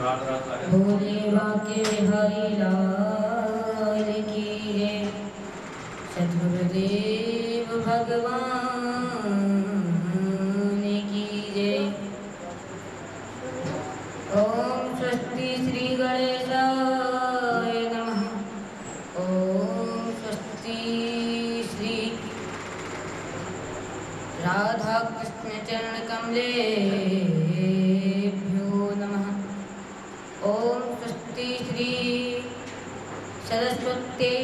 भोले बाके बिहारी लाल की जय। सद्गुरुदेव भगवान की जय। ओम स्वस्ति श्री गणेशाय नमः। ओम स्वस्ति श्री राधा कृष्ण चरण कमलेभ्यो नमः। ओम स्वस्ति श्री सरस्वती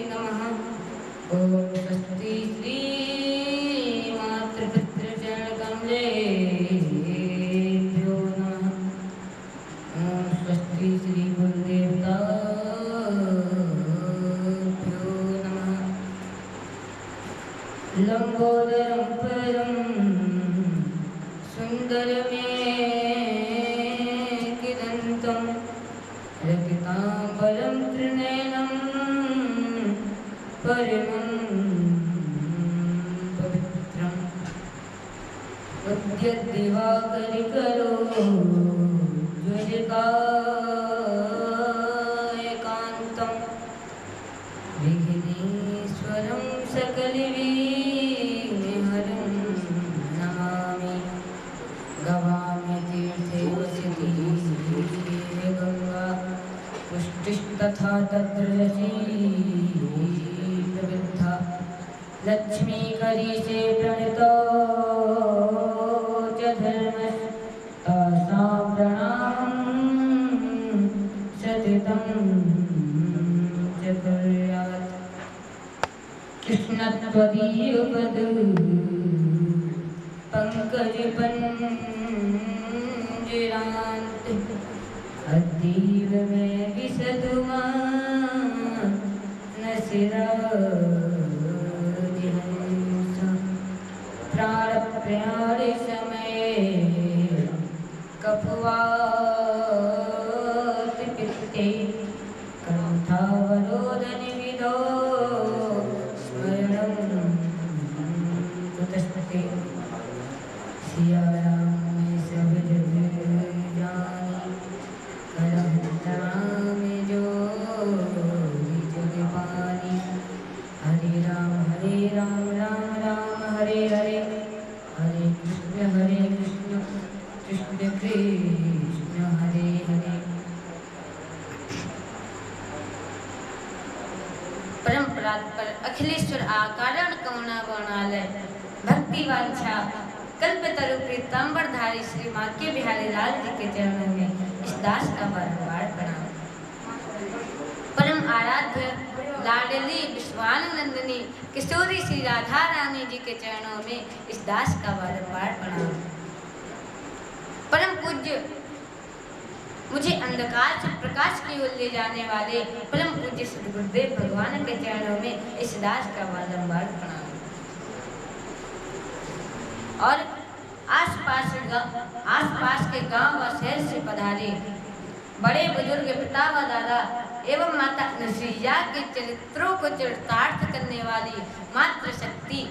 नमः। ओम स्वस्ति श्री मातृपितृ चरण कमलेभ्यो नमः। ओम स्वस्ति श्री गुरुदेवताभ्यो नमः। लंबोदरं परं सुंदरमेकिदन्तं रक्तांबरं त्रिनयनं परमं पवित्रम् उद्यद्दिवाकरकरो ज्वलकायकान्तं विघ्नेश्वरं सकलविघ्नहरं नमामि। गवामि तीर्थे वसति गंगा पुष्टिस्तथा तत्रशी प्रवृद्धा। लक्ष्मीकरीशे प्रणतो च धर्मस्तासां प्रणामं सततं च कुर्यात्। कृष्णत्वदीयपद पंकजपञ्जरान्त अतीव में विशतु मानसिराजहंस। प्राणप्रयाण समये कफवात पित्ते कंठावरोधनिविदो स्मरणं कुतस्ते। सिया राम में सब जग जानी कलहंतना में जो जग पानी। हरे राम राम राम हरे हरे हरे कृष्ण कृष्ण कृष्ण हरे हरे। परंपरा पर अखिलेश्वर आकारण करुणा वर्णालय भक्ति वांछा कल्पतरु पीतांबरधारी श्री माके बिहारी लाल जी के चरणों में इस दास का बारंबार प्रणाम। परम आराध्य लाडली विश्वानंदिनी किशोरी श्री राधा रानी जी के चरणों में इस दास का बारंबार प्रणाम। परम पूज्य मुझे अंधकार से प्रकाश की ओर ले जाने वाले परम पूज्य सद्गुरुदेव भगवान के चरणों में इस दास का बारंबार प्रणाम। और आसपास के गांव व शहर से पधारे बड़े बुजुर्ग पिता व दादा एवं माता नरसिंह के चरित्रों को चरितार्थ करने वाली मातृशक्ति,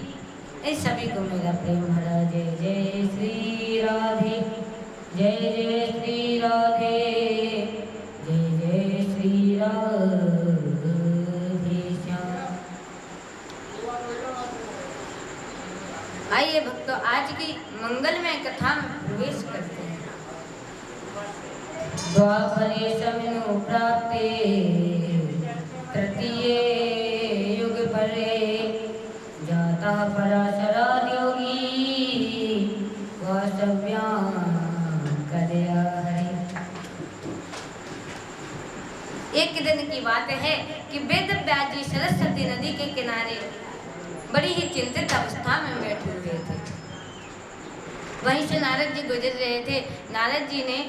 इन सभी को मेरा प्रेम भरा जय जय श्री राधे। जय जय श्री राधे। जय जय श्री राधे श्याम। आइए भक्तों, आज की मंगलमय कथा में प्रवेश करते हैं। द्वापरे समनु प्राप्ते तृतीय युग परे जाता पराशराद योगी वासव्यां कदया हरि। एक दिन की बात है कि वेदव्यास जी सरस्वती नदी के किनारे बड़ी ही चिंतित अवस्था में बैठे हुए थे। वहीं से नारद जी गुजर रहे थे। नारद जी ने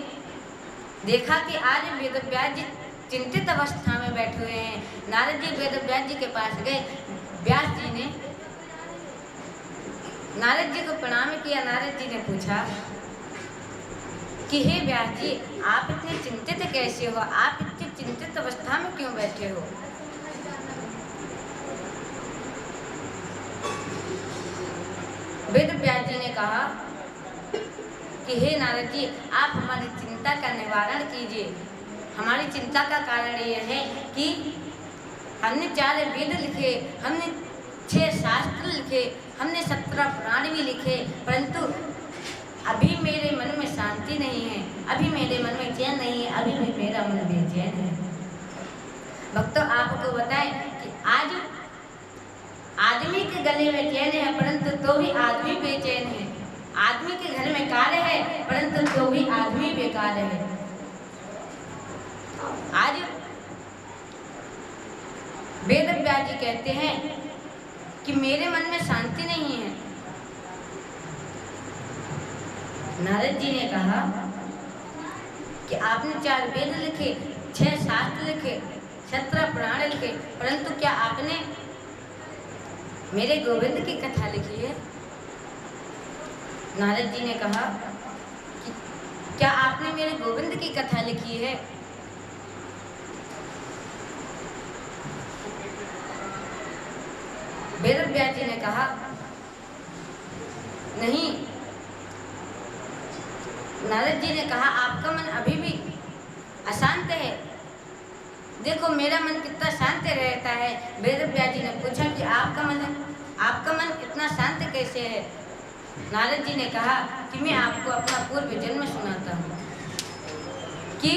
देखा कि आज वेदव्यास जी चिंतित अवस्था में बैठे हुए हैं। नारद जी वेदव्यास जी के पास गए। व्यास जी ने नारद जी को प्रणाम किया। नारद जी ने पूछा कि हे व्यास जी, आप इतने चिंतित कैसे हो? आप इतनी चिंतित अवस्था में क्यों बैठे हो? वेदव्यास जी ने कहा कि हे नारद जी, आप हमारी चिंता का निवारण कीजिए। हमारी चिंता का कारण यह है कि हमने 4 वेद लिखे, हमने 6 शास्त्र लिखे, हमने 17 पुराण भी लिखे, परंतु अभी मेरे मन में शांति नहीं है, अभी मेरे मन में चैन नहीं है, अभी भी मेरा मन बेचैन है। भक्तों, आपको बताएं कि आज आदमी के गले में चैन है, परंतु तो भी आदमी बेचैन है। आदमी के घर में कार्य है, परंतु तो भी आदमी बेकार है। आज वेद व्यास जी कहते हैं कि मेरे मन में शांति नहीं है। नारद जी ने कहा कि आपने 4 वेद लिखे, 6 शास्त्र लिखे, 17 पुराण लिखे, परंतु क्या आपने मेरे गोविंद की कथा लिखी है? नारद जी ने कहा कि क्या आपने मेरे गोविंद की कथा लिखी है? वेद व्यास जी ने कहा नहीं। नारद जी ने कहा आपका मन अभी भी अशांत है। देखो मेरा मन कितना शांत रहता है। वेद व्यास जी ने पूछा कि आपका मन इतना शांत कैसे है? नारद जी ने कहा कि मैं आपको अपना पूर्व जन्म सुनाता हूँ कि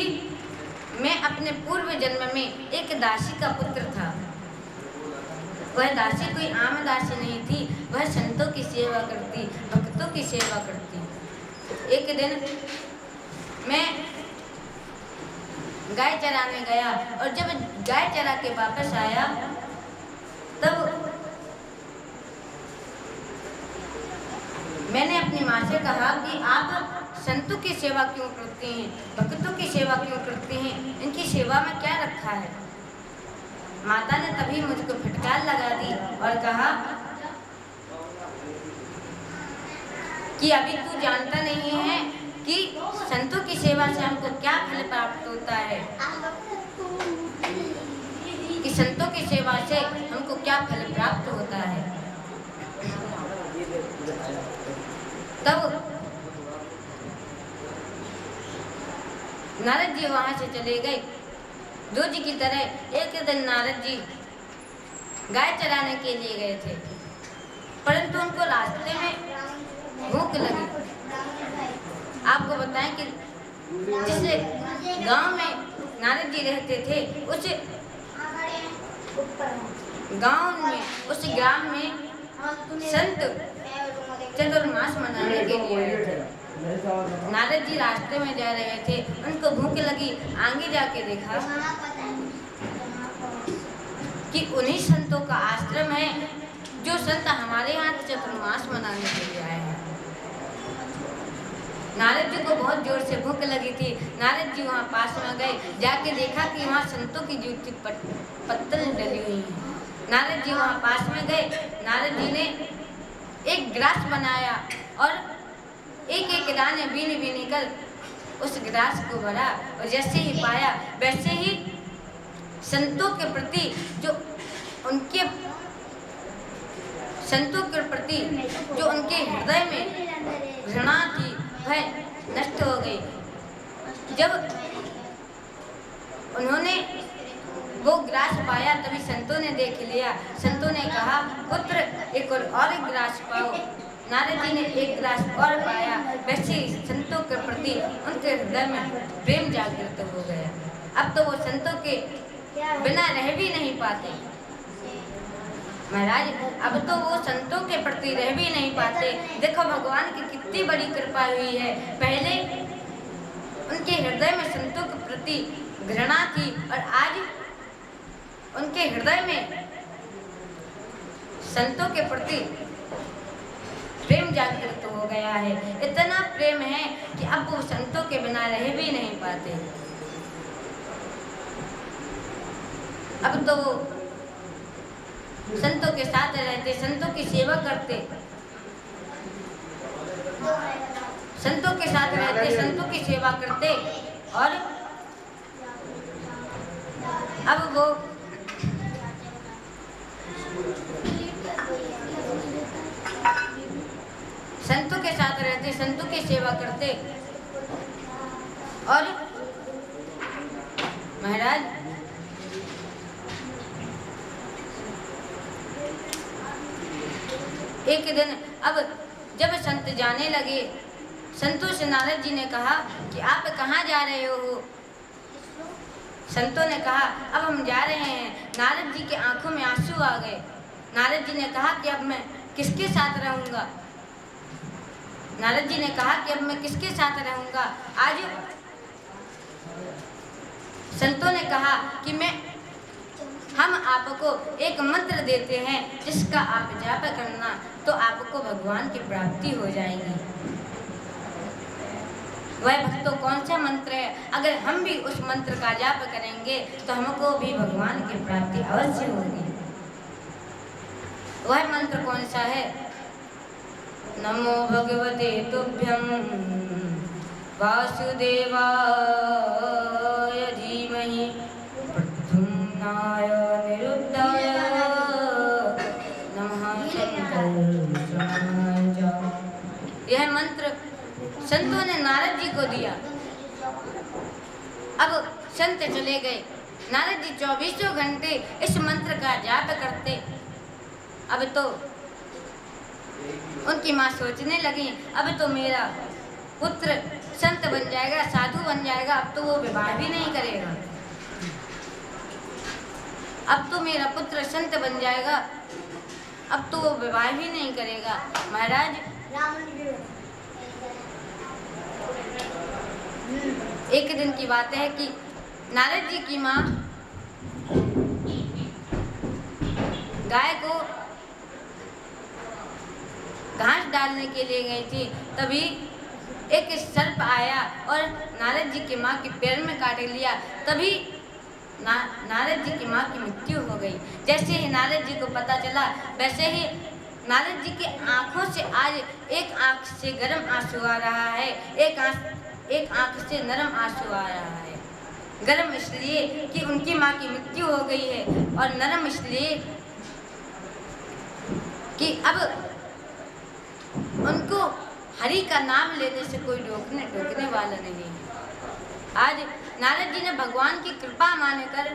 मैं अपने पूर्व जन्म में एक दासी का पुत्र था। वह दासी कोई आम दासी नहीं थी, वह संतों की सेवा करती, भक्तों की सेवा करती। एक दिन मैं गाय चराने गया और जब गाय चरा के वापस आया तब मैंने अपनी माँ से कहा कि आप संतों की सेवा क्यों करते हैं, भक्तों की सेवा क्यों करते हैं, इनकी सेवा में क्या रखा है? माता ने तभी मुझको फटकार लगा दी और कहा कि अभी तू जानता नहीं है कि संतों की सेवा से हमको क्या फल प्राप्त होता है, कि संतों की सेवा से हमको क्या फल प्राप्त होता है। तब नारद जी वहां से चले गए। रोज की तरह एक दिन नारद जी गाय चराने के लिए गए थे, परंतु उनको रास्ते में भूख लगी। आपको बताएं कि जिस गांव में नारद जी रहते थे उस गांव में, उस ग्राम में संत चतुर्मास मनाने के लिए आए थे। नारद जी रास्ते में जा रहे थे, उनको भूख लगी। आगे जाके देखा कि उन्हीं संतों का आश्रम है जो संत हमारे यहाँ चतुर्मास मनाने के लिए आए हैं। नारद जी को बहुत जोर से भूख लगी थी। नारद जी वहाँ पास में गए, जाके देखा कि वहाँ संतों की जूठी पत्तल डली हुई है। नारद जी वहाँ पास में गए। नारद जी ने एक ग्रास बनाया और एक एक दाने बीनी बीनी कर उस ग्रास को भरा और जैसे ही पाया वैसे ही संतों के प्रति जो उनके हृदय में घृणा थी वह नष्ट हो गई। जब उन्होंने वो ग्रास पाया तभी संतों ने देख लिया। संतों ने कहा पुत्र एक और एक ग्रास पाओ। नारद जी ने एक ग्रास और पाया। वैसे संतों के प्रति उनके हृदय में प्रेम जागृत हो गया। अब तो वो संतों के बिना रह भी नहीं पाते महाराज। अब तो वो संतों के प्रति रह भी नहीं पाते। देखो भगवान की कितनी बड़ी कृपा हुई है। पहले उनके हृदय में संतों के प्रति घृणा थी और आज उनके हृदय में संतों के प्रति प्रेम जागृत हो गया है। इतना प्रेम है कि अब वो संतों के बिना रह भी नहीं पाते। अब तो वो संतों के साथ रहते, संतों की सेवा करते, संतों के साथ रहते, संतों की सेवा करते और अब वो संतों के साथ रहते, संतों की सेवा करते। और महाराज एक दिन अब जब संत जाने लगे, संतों से नारद जी ने कहा कि आप कहाँ जा रहे हो? संतों ने कहा अब हम जा रहे हैं। नारद जी के आंखों में आंसू आ गए। नारद जी ने कहा कि अब मैं किसके साथ रहूंगा? नारद जी ने कहा कि अब मैं किसके साथ रहूंगा? आज संतों ने कहा कि हम आपको एक मंत्र देते हैं, जिसका आप जाप करना तो आपको भगवान की प्राप्ति हो जाएगी। वह भक्तों कौन सा मंत्र है? अगर हम भी उस मंत्र का जाप करेंगे तो हमको भी भगवान की प्राप्ति अवश्य होगी। वह मंत्र कौन सा है? नमो भगवते तुभ्यं वासुदेवाय धीमहि प्रद्युम्नाय निरुद्धाय नमः शंकराय च। यह मंत्र संतों ने नारद जी को दिया। अब संत चले गए। नारद जी 24 घंटे इस मंत्र का जाप करते। अब तो उनकी माँ सोचने लगी, अब तो मेरा पुत्र संत बन जाएगा, साधु बन जाएगा, अब तो वो विवाह भी नहीं करेगा। अब तो मेरा पुत्र संत बन जाएगा, अब तो वो विवाह भी नहीं करेगा। महाराज एक दिन की बात है कि नारद जी की माँ गाय को घास डालने के लिए गई थी। तभी एक सर्प आया और नारद जी की माँ के पैर में काट लिया। तभी नारद जी की माँ की मृत्यु हो गई। जैसे ही नारद जी को पता चला, वैसे ही नारद जी की आंखों से आज एक आंख से गर्म आंसू आ रहा है, एक आंख से नरम आंसू आ रहा है। गर्म इसलिए कि उनकी माँ की मृत्यु हो गई है, और नरम इसलिए कि अब उनको हरि का नाम लेने से कोई रोकने वाला नहीं है। आज नारद जी ने भगवान की कृपा मानकर